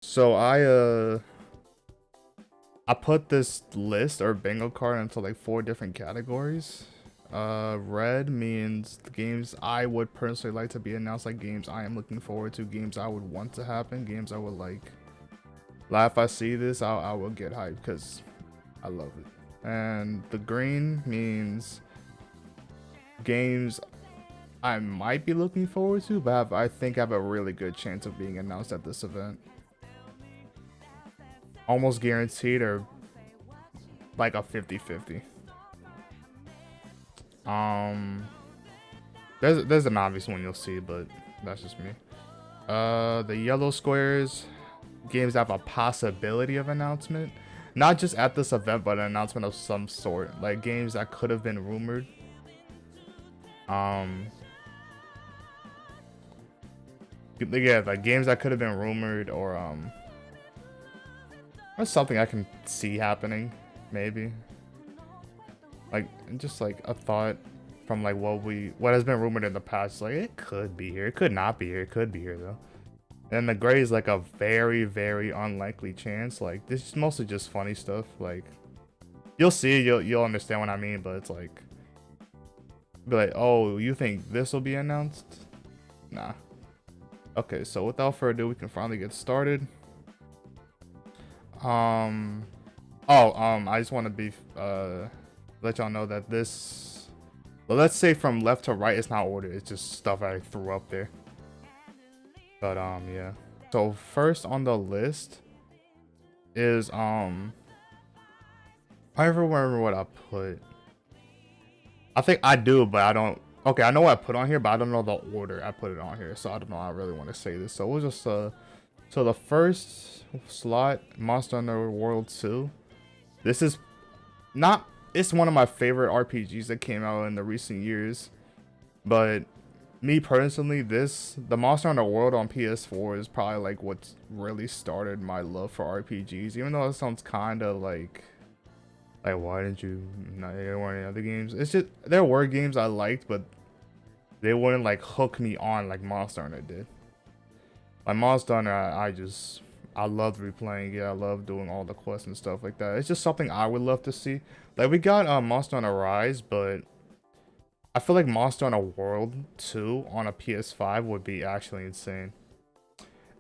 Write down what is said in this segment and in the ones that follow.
So I put this list or bingo card into like 4 different categories. Red means the games I would personally like to be announced, like games I am looking forward to, games I would want to happen, games I would like. If I see this, I will get hyped because I love it. And the green means games I might be looking forward to, but I think I have a really good chance of being announced at this event. Almost guaranteed, or like a 50-50. Um, there's an obvious one you'll see, but that's just me. The yellow squares, games that have a possibility of announcement, not just at this event, but an announcement of some sort, like games that could have been rumored. Yeah, like games that could have been rumored, or that's something I can see happening, maybe. Like just like a thought from like what has been rumored in the past. Like it could be here, it could not be here, it could be here though. And the gray is like a very, very unlikely chance. Like this is mostly just funny stuff. Like you'll see, you'll understand what I mean. But it's like, be like, oh, you think this will be announced? Nah. Okay, so without further ado, we can finally get started. I just want to be let y'all know that this, well, let's say from left to right, it's not ordered. It's just stuff I threw up there. But yeah. So first on the list is I don't remember what I put. I think I do, but I don't. Okay, I know what I put on here, but I don't know the order I put it on here. So I don't know. I really want to say this. So we'll just so the first slot, Monster Hunter World 2. This is not. It's one of my favorite RPGs that came out in the recent years, but me personally, the Monster Hunter World on PS4 is probably like what really started my love for RPGs. Even though it sounds kind of like why didn't you? Not there weren't any other games. It's just there were games I liked, but they wouldn't like hook me on like Monster Hunter did. Like Monster Hunter, I loved replaying it. I love doing all the quests and stuff like that. It's just something I would love to see. Like we got Monster Hunter Rise, but I feel like Monster Hunter World 2 on a PS5 would be actually insane.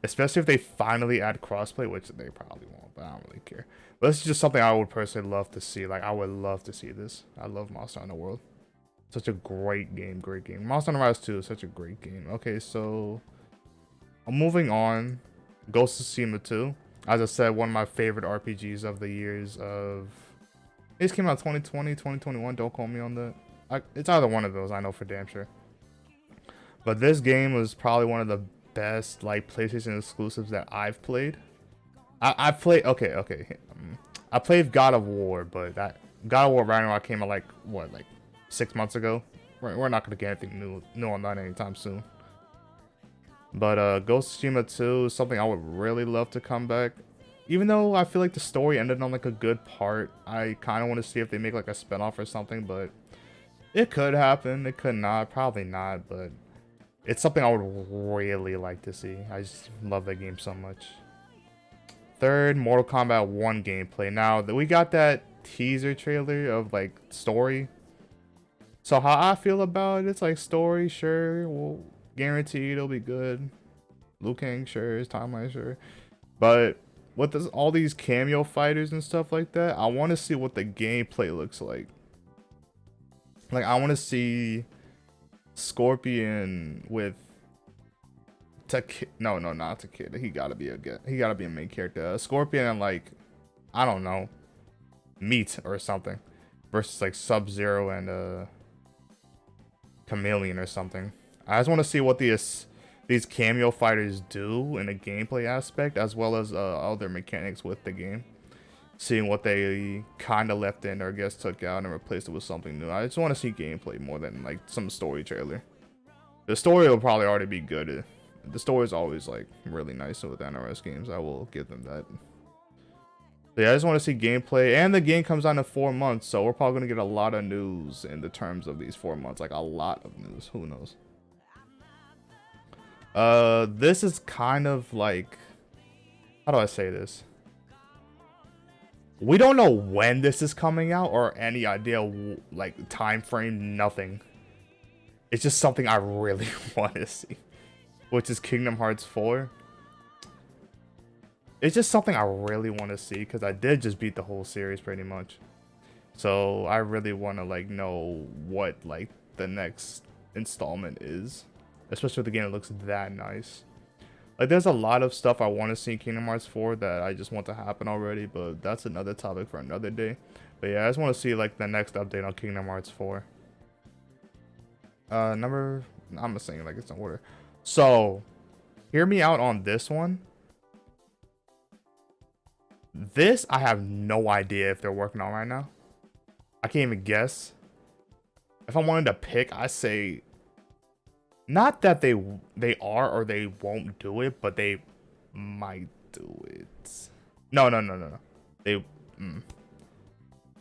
Especially if they finally add crossplay, which they probably won't, but I don't really care. But this is just something I would personally love to see. Like I would love to see this. I love Monster Hunter World. Such a great game, great game. Monster Hunter Rise 2 is such a great game. Okay, so moving on. Ghost of Tsushima 2. As I said, one of my favorite RPGs of the years of... These came out 2020, 2021. Don't quote me on that. It's either one of those, I know for damn sure. But this game was probably one of the best like PlayStation exclusives that I've played. I played... Okay. I played God of War, but that God of War Ragnarok came out like, what, like 6 months ago? We're not going to get anything new on that anytime soon. But Ghost of Tsushima 2 is something I would really love to come back. Even though I feel like the story ended on like a good part, I kind of want to see if they make like a spinoff or something, but it could happen, it could not, probably not, but it's something I would really like to see. I just love that game so much. Third, Mortal Kombat 1 gameplay. Now, we got that teaser trailer of like story. So how I feel about it, it's like story, sure, well, guaranteed it'll be good. Liu Kang, sure, his timeline, sure. But with all these cameo fighters and stuff like that, I want to see what the gameplay looks like. Like, I want to see Scorpion with no, not Takeda. He gotta be a main character. Scorpion and like, I don't know, Meat or something, versus like Sub-Zero and Chameleon or something. I just want to see what these cameo fighters do in a gameplay aspect, as well as other mechanics with the game. Seeing what they kind of left in or I guess took out and replaced it with something new. I just want to see gameplay more than like some story trailer. The story will probably already be good. The story is always like really nice with NRS games. I will give them that. But yeah, I just want to see gameplay, and the game comes out in 4 months, so we're probably gonna get a lot of news in the terms of these 4 months. Like a lot of news. Who knows? This is kind of like How do I say this? We don't know when this is coming out or any idea like time frame, nothing. It's just something I really want to see, which is Kingdom Hearts 4. It's just something I really want to see because I did just beat the whole series pretty much. So I really want to like know what like the next installment is, especially with the game that looks that nice. Like there's a lot of stuff I want to see in Kingdom Hearts 4 that I just want to happen already, but that's another topic for another day. But yeah, I just want to see like the next update on Kingdom Hearts 4. I'm gonna say it like it's in order. So, hear me out on this one. This I have no idea if they're working on right now. I can't even guess. If I wanted to pick, I say not that they are or they won't do it, but they might do it. No.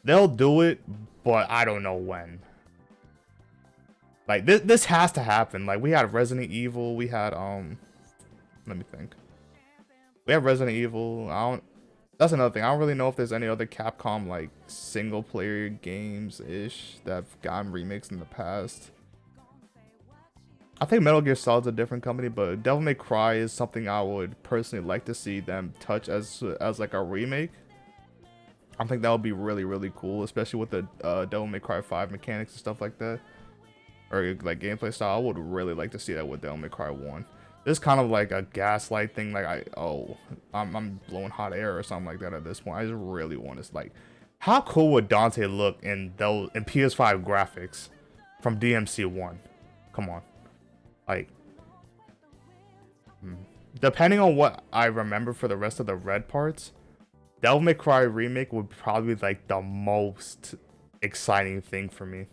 They'll do it, but I don't know when. Like this has to happen. Like we had Resident Evil, we had let me think. We have Resident Evil. That's another thing. I don't really know if there's any other Capcom like single player games ish that have gotten remixed in the past. I think Metal Gear Solid's a different company, but Devil May Cry is something I would personally like to see them touch as like a remake. I think that would be really cool, especially with the Devil May Cry 5 mechanics and stuff like that, or like gameplay style. I would really like to see that with Devil May Cry 1. This is kind of like a gaslight thing, like I'm blowing hot air or something like that at this point. I just really want to like, how cool would Dante look in PS5 graphics from DMC1? Come on. Like, depending on what I remember for the rest of the red parts, Devil May Cry remake would probably be like the most exciting thing for me.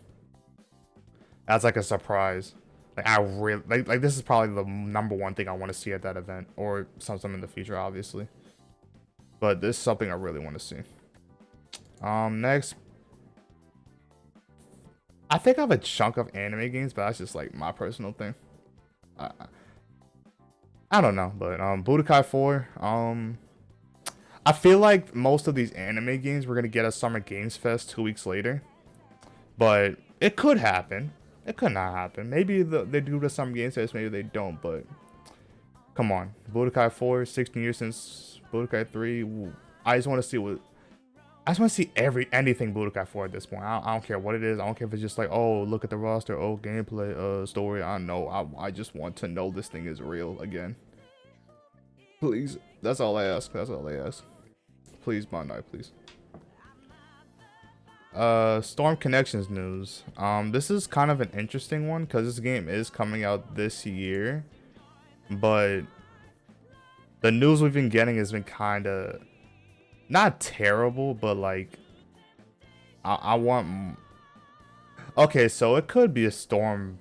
As like a surprise. Like I really like this is probably the #1 thing I want to see at that event, or sometime in the future, obviously. But this is something I really want to see. Next, I think I have a chunk of anime games, but that's just like my personal thing. I don't know, but Budokai 4. I feel like most of these anime games we're gonna get at Summer Games Fest 2 weeks later, but it could happen. It could not happen. Maybe they do the Summer Games Fest, maybe they don't. But come on, Budokai 4, 16 years since Budokai 3. I just want to see what. I just want to see anything Budokai 4 at this point. I don't care what it is. I don't care if it's just like, oh, look at the roster, oh, gameplay, story. I don't know. I just want to know this thing is real again. Please. That's all I ask. That's all I ask. Please, Bandai, please. Storm Connections news. This is kind of an interesting one because this game is coming out this year, but the news we've been getting has been kind of not terrible, but like I want. Okay, so it could be a Storm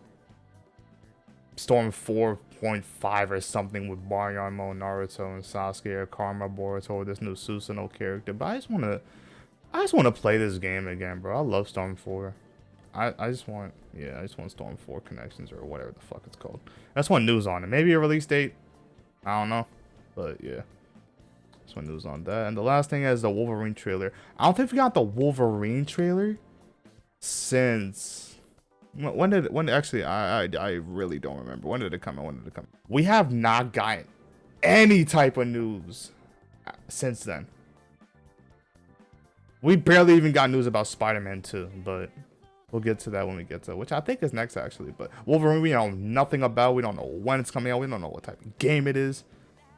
4.5 or something with Baryon, Naruto, and Sasuke, or Karma, Boruto, or this new Susanoo character. But I just want to play this game again, bro. I love Storm 4. I just want Storm 4 Connections or whatever the fuck it's called. That's one news on it. Maybe a release date. I don't know, but yeah. That's one news on that. And the last thing is the Wolverine trailer. I don't think we got the Wolverine trailer since when actually I really don't remember. When did it come out? When did it come? We have not gotten any type of news since then. We barely even got news about Spider-Man 2, but we'll get to that when we get to it, which I think is next actually. But Wolverine, we know nothing about. We don't know when it's coming out. We don't know what type of game it is.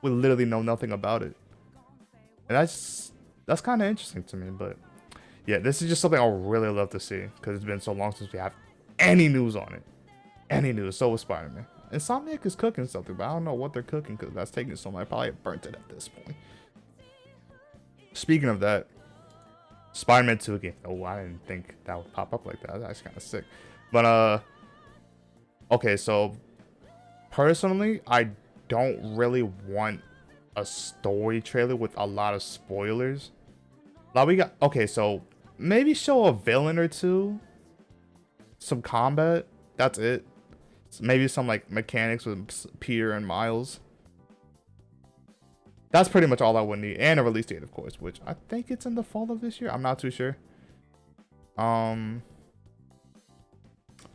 We literally know nothing about it. And that's kind of interesting to me. But yeah, this is just something I would really love to see because it's been so long since we have any news on it. Any news. So with Spider-Man. Insomniac is cooking something, but I don't know what they're cooking because that's taking so long. I probably burnt it at this point. Speaking of that, Spider-Man 2 again. Oh, I didn't think that would pop up like that. That's actually kind of sick. But okay, so personally, I don't really want a story trailer with a lot of spoilers. Like we got, okay, so maybe show a villain or two, some combat. That's it. Maybe some like mechanics with Peter and Miles. That's pretty much all I would need, and a release date, of course, which I think it's in the fall of this year. I'm not too sure. But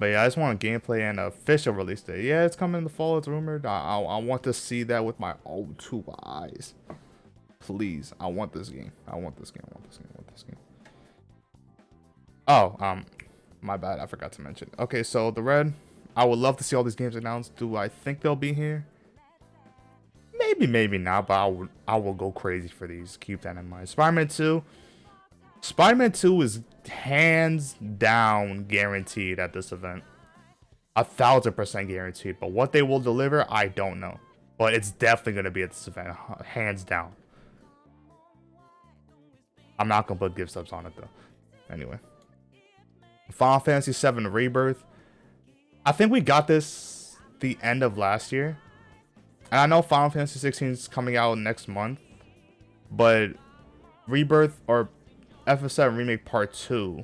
yeah, I just want a gameplay and an official release date. Yeah, it's coming in the fall. It's rumored. I want to see that with my own two eyes. Please, I want this game. I want this game. I want this game. I want this game. Oh, my bad. I forgot to mention. Okay, so the Red. I would love to see all these games announced. Do I think they'll be here? Maybe, maybe not. But I will go crazy for these. Keep that in mind. Spider-Man 2. Spider-Man 2 is hands down guaranteed at this event. 1000% guaranteed. But what they will deliver, I don't know. But it's definitely going to be at this event. Hands down. I'm not going to put gift subs on it, though. Anyway. Final Fantasy VII Rebirth. I think we got this the end of last year. And I know Final Fantasy 16 is coming out next month. But Rebirth or FF7 Remake Part 2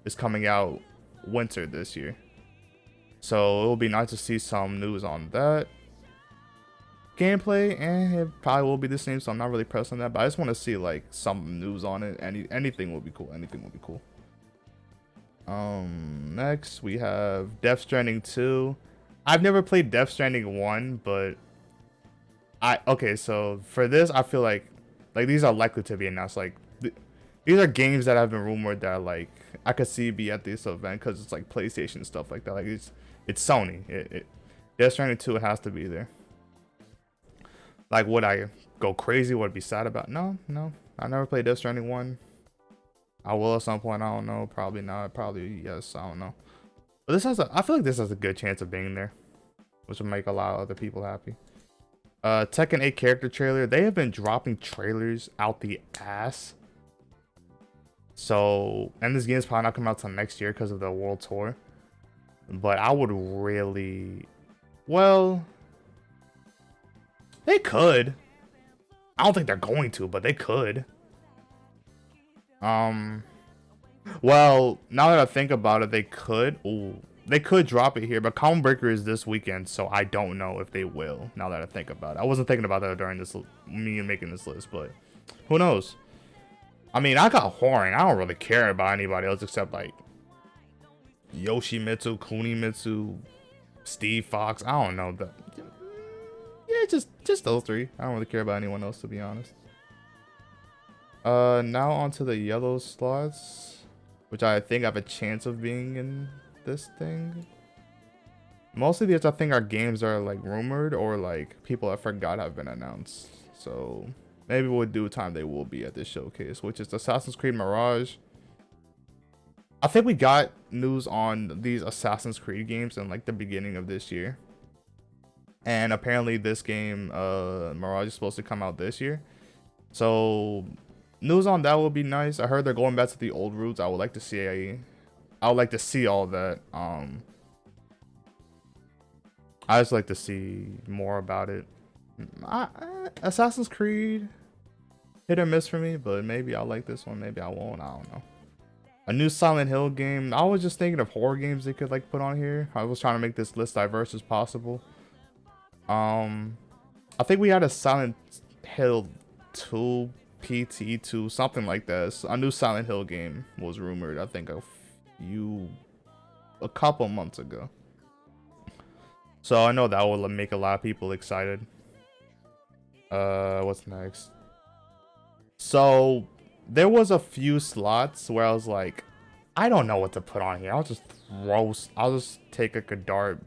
is coming out winter this year. So it will be nice to see some news on that. Gameplay, it probably will be the same, so I'm not really pressed on that. But I just want to see like some news on it. Anything will be cool. Anything will be cool. Next we have Death Stranding 2. I've never played Death Stranding 1, but okay, so for this I feel like these are likely to be announced. Like these are games that have been rumored that like I could see be at this event because it's like PlayStation stuff like that. Like it's Sony. Death Stranding 2, it has to be there. Like, would I go crazy? Would I be sad about? No. I never played Death Stranding 1. I will at some point. I don't know. Probably not. Probably yes. I don't know. But this I feel like this has a good chance of being there, which will make a lot of other people happy. Tekken 8 character trailer. They have been dropping trailers out the ass. So, and this game's probably not coming out till next year because of the world tour. But I would really, well, they could. I don't think they're going to, but they could. Well, now that I think about it, they could. Ooh, they could drop it here, but Common Breaker is this weekend, so I don't know if they will. Now that I think about it, I wasn't thinking about that during me making this list, but who knows? I mean, I got Whoring. I don't really care about anybody else except like Yoshimitsu, Kunimitsu, Steve Fox. I don't know. Yeah, just those three. I don't really care about anyone else, to be honest. Now onto the yellow slots, which I think have a chance of being in this thing. Mostly because I think our games are like rumored or like people I forgot have been announced. So maybe with due time they will be at this showcase, which is Assassin's Creed Mirage. I think we got news on these Assassin's Creed games in like the beginning of this year. And apparently this game, Mirage, is supposed to come out this year. So news on that will be nice. I heard they're going back to the old roots. I would like to see all that. I just like to see more about it. Assassin's Creed, hit or miss for me, but maybe I'll like this one, maybe I won't. I don't know. A new Silent Hill game. I was just thinking of horror games they could like put on here. I was trying to make this list diverse as possible. I think we had a Silent Hill 2, PT2, something like that. A new Silent Hill game was rumored, I think a couple months ago. So I know that will make a lot of people excited. What's next? So there was a few slots where I was like, I don't know what to put on here. I'll just take a dart,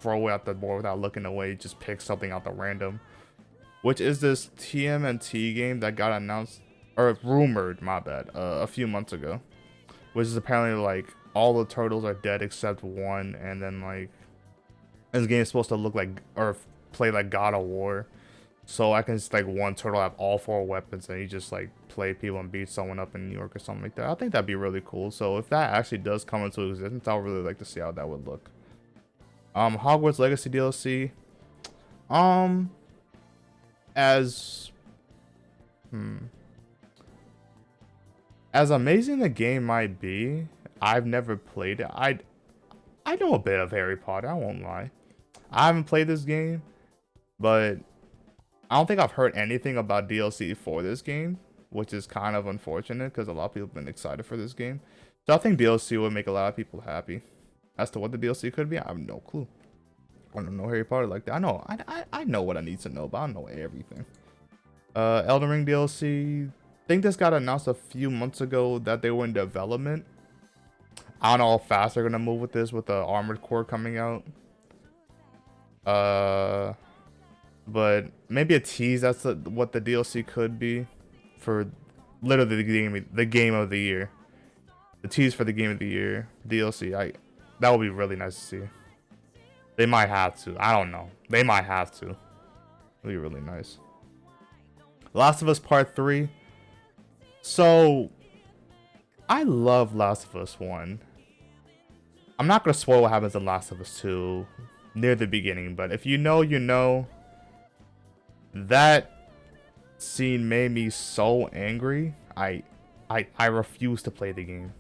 throw it at the board without looking away, just pick something out the random. Which is this TMNT game that got announced, or rumored, my bad, a few months ago. Which is apparently like all the turtles are dead except one, and then like this game is supposed to look like or play like God of War. So I can just like one turtle have all 4 weapons and you just like play people and beat someone up in New York or something like that. I think that'd be really cool. So if that actually does come into existence, I would really like to see how that would look. Hogwarts Legacy DLC. As amazing the game might be, I've never played it. I know a bit of Harry Potter, I won't lie. I haven't played this game, but I don't think I've heard anything about DLC for this game, which is kind of unfortunate because a lot of people have been excited for this game. So I think DLC would make a lot of people happy. As to what the DLC could be, I have no clue. I don't know Harry Potter like that. I know what I need to know, but I don't know everything. Elden Ring DLC. I think this got announced a few months ago that they were in development. I don't know how fast they're gonna move with this with the Armored Core coming out. But maybe a tease. That's what the DLC could be for literally the game of the year. The tease for the game of the year DLC. That would be really nice to see. They might have to. I don't know. They might have to. It'd be really nice. Last of Us Part 3. So I love Last of Us 1. I'm not gonna spoil what happens in Last of Us 2 near the beginning, but if you know, you know. That scene made me so angry. I refuse to play the game.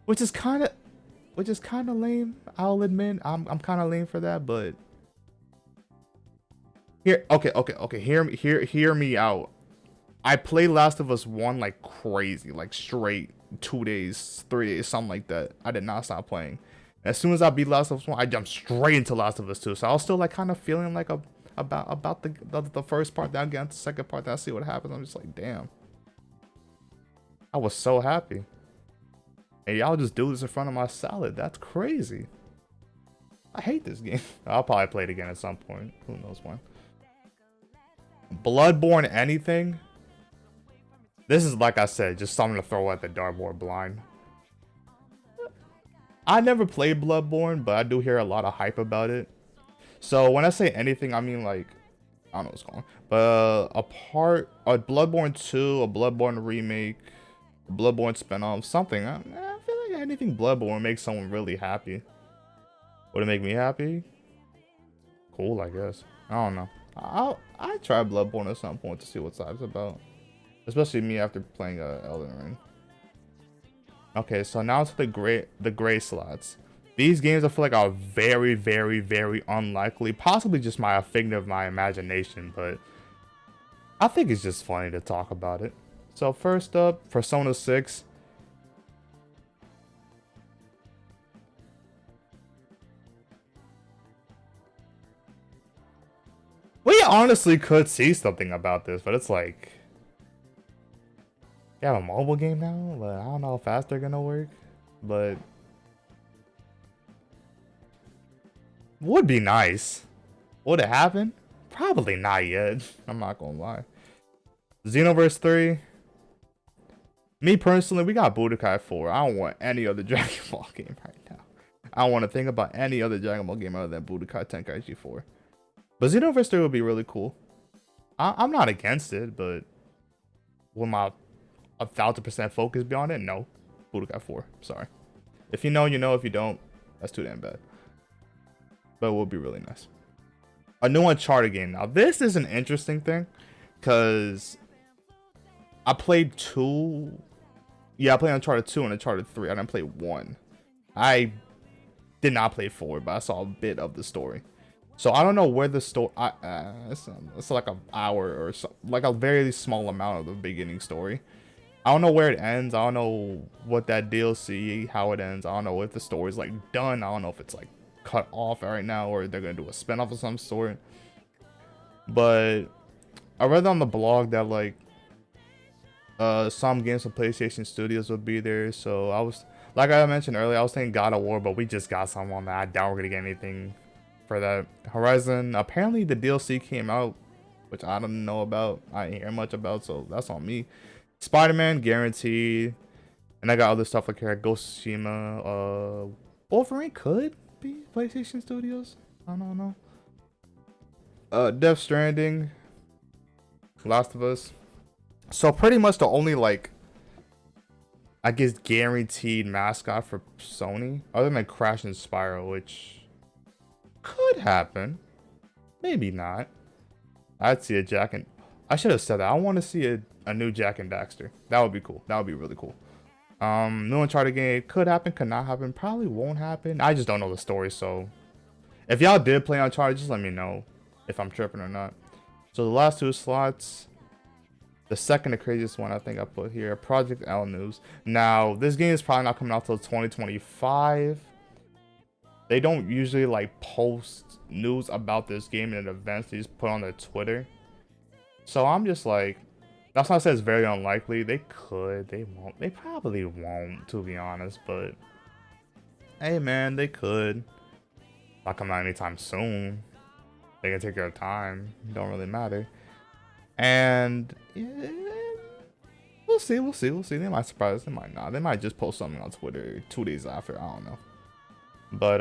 Which is kind of lame. I'll admit I'm kind of lame for that, but okay. Hear me out. I played Last of Us 1 like crazy, like straight 2 days, 3 days, something like that. I did not stop playing. As soon as I beat Last of Us 1, I jumped straight into Last of Us 2. So I was still like kind of feeling like about the first part. Then I get into the second part. Then I see what happens. I'm just like, damn. I was so happy. And y'all just do this in front of my salad. That's crazy. I hate this game. I'll probably play it again at some point. Who knows when. Bloodborne anything. This is, like I said, just something to throw at the dartboard blind. I never played Bloodborne, but I do hear a lot of hype about it. So when I say anything, I mean like, I don't know what's going on. But a Bloodborne 2, a Bloodborne remake, a Bloodborne spinoff, something. I feel like anything Bloodborne makes someone really happy. Would it make me happy? Cool, I guess. I don't know. I try Bloodborne at some point to see what Cyber's about. Especially me after playing Elden Ring. Okay, so now to the gray slots. These games I feel like are very, very, very unlikely. Possibly just a figment of my imagination, but I think it's just funny to talk about it. So first up, Persona 6. We honestly could see something about this, but it's like, you have a mobile game now, but I don't know how fast they're gonna work. But would be nice. Would it happen? Probably not yet. I'm not gonna lie. Xenoverse 3. Me personally, we got Budokai 4. I don't want any other Dragon Ball game right now. I don't want to think about any other Dragon Ball game other than Budokai Tenkaichi 4. But Xenoverse 3 would be really cool. I'm not against it, but will my 1000% focus be on it? No. Budokai 4. Sorry. If you know, you know. If you don't, that's too damn bad. But it will be really nice. A new Uncharted game. Now, this is an interesting thing. Because I played 2. Yeah, I played Uncharted 2 and Uncharted 3. I didn't play 1. I did not play 4, but I saw a bit of the story. So I don't know where the story. It's like an hour or so, like a very small amount of the beginning story. I don't know where it ends. I don't know what that DLC, how it ends. I don't know if the story's like done. I don't know if it's like cut off right now or they're gonna do a spinoff of some sort. But I read on the blog that like some games from PlayStation Studios will be there. So I was, like I mentioned earlier, I was thinking God of War, but we just got some on that. I doubt we're gonna get anything for that. Horizon, apparently the DLC came out, which I don't know about. I didn't hear much about, so that's on me. Spider-Man guaranteed, and I got other stuff like Ghost of Tsushima. Wolverine could be PlayStation Studios. I don't know. Death Stranding, Last of Us. So pretty much the only like, I guess, guaranteed mascot for Sony, other than Crash and Spyro, which could happen, maybe not. I'd see a Jack and I should have said that. I want to see a new Jack and Daxter. That would be cool. That would be really cool. New Uncharted game could happen, could not happen, probably won't happen. I just don't know the story, so if y'all did play Uncharted, just let me know if I'm tripping or not. So the last 2 slots, the second the craziest one I think I put here, Project L news. Now this game is probably not coming out till 2025. They don't usually like post news about this game in events. They just put on their Twitter. So I'm just like, that's not to say it's very unlikely. They could, they won't, they probably won't, to be honest. But hey man, they could. Not coming out anytime soon. They can take their time. Don't really matter. And yeah, we'll see. They might surprise us. They might not. They might just post something on Twitter 2 days after. I don't know. But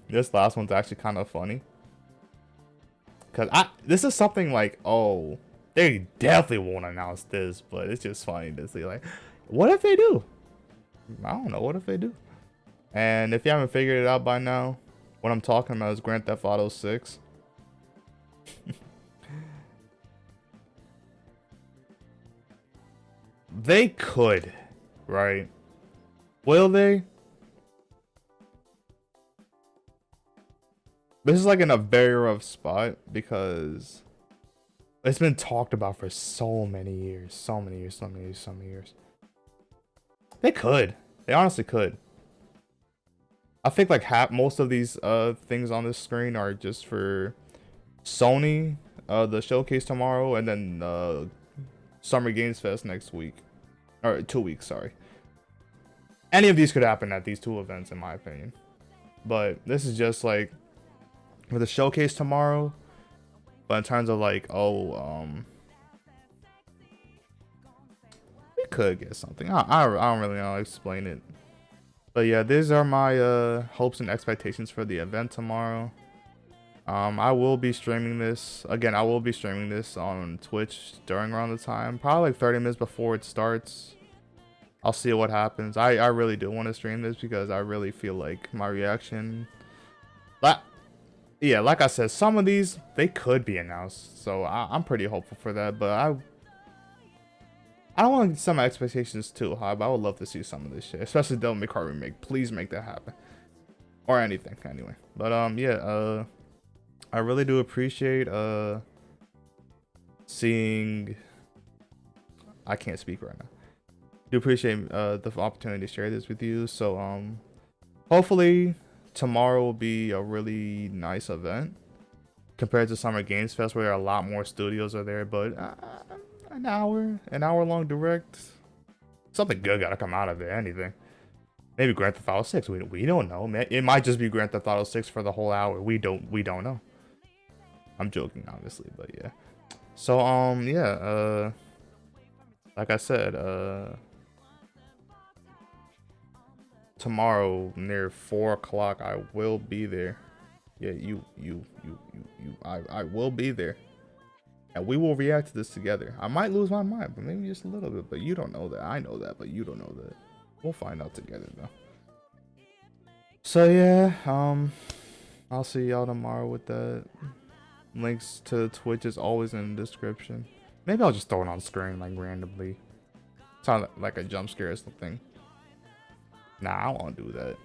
this last one's actually kind of funny. Cause this is something like, oh, they definitely won't announce this, but it's just funny to see like, what if they do? I don't know. What if they do? And if you haven't figured it out by now, what I'm talking about is Grand Theft Auto 6. They could, right? Will they? This is like in a very rough spot because it's been talked about for so many years. They could. They honestly could. I think like most of these things on this screen are just for Sony, the showcase tomorrow, and then Summer Games Fest next week. Or 2 weeks, sorry. Any of these could happen at these 2 events, in my opinion. But this is just like for the showcase tomorrow. But in terms of like, oh, we could get something. I don't really know how to explain it. But yeah, these are my hopes and expectations for the event tomorrow. I will be streaming this. Again, I will be streaming this on Twitch during around the time. Probably like 30 minutes before it starts. I'll see what happens. I really do want to stream this because I really feel like my reaction... Yeah, like I said, some of these, they could be announced. So I'm pretty hopeful for that. But I don't want to get some expectations too high, but I would love to see some of this shit. Especially Devil May Cry remake. Please make that happen. Or anything, anyway. But yeah, I really do appreciate seeing... I can't speak right now. Do appreciate the opportunity to share this with you. So hopefully tomorrow will be a really nice event compared to Summer Games Fest, where a lot more studios are there. But an hour long direct, something good gotta come out of it. Anything. Maybe Grand Theft Auto 6. We don't know. It might just be Grand Theft Auto 6 for the whole hour. We don't know. I'm joking, obviously, but yeah. So yeah, like I said, tomorrow near 4 o'clock I will be there. Yeah, I will be there. And we will react to this together. I might lose my mind, but maybe just a little bit. But you don't know that. I know that, but you don't know that. We'll find out together though. So yeah, I'll see y'all tomorrow with that. Links to Twitch is always in the description. Maybe I'll just throw it on screen like randomly. Sound like a jump scare or something. Nah, I won't do that.